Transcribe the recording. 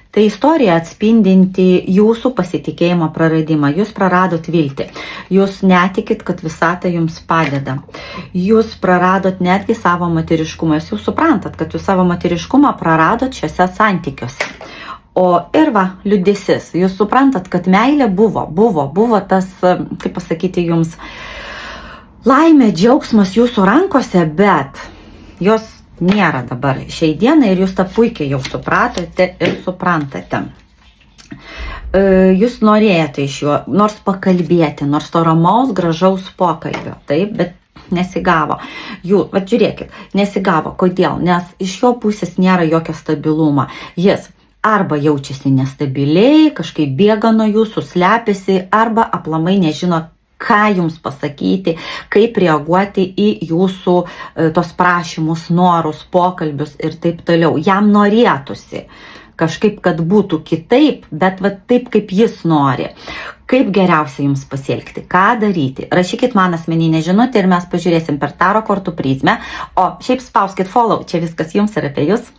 Tai istorija atspindinti jūsų pasitikėjimo praradimą. Jūs praradot viltį. Jūs netikit, kad visata jums padeda. Jūs praradot netgi savo moteriškumą. Jūs suprantat, kad jūs savo moteriškumą praradot šiuose santykiuose. O ir va, liūdėsis. Jūs suprantat, kad meilė buvo tas, kaip pasakyti jums, laimė, džiaugsmas jūsų rankose, bet jos nėra dabar šiai dienai ir jūs tą puikiai jau supratote ir suprantate. Jūs norėjote iš jo nors pakalbėti, nors to ramaus, gražaus pokalbio, taip, bet nesigavo. Va žiūrėkit, nesigavo. Kodėl? Nes iš jo pusės nėra jokio stabilumo. Jis arba jaučiasi nestabiliai, kažkaip bėga nuo jūsų, slepiasi, arba aplamai nežino, ką jums pasakyti, kaip reaguoti į jūsų tos prašymus, norus, pokalbius ir taip toliau. Jam norėtųsi kažkaip, kad būtų kitaip, bet va taip, kaip jis nori. Kaip geriausia jums pasielgti, ką daryti. Rašykit man asmeninę žinutę ir mes pažiūrėsim per taro kortų prizmę. O šiaip spauskit follow, čia viskas jums ir apie jūs.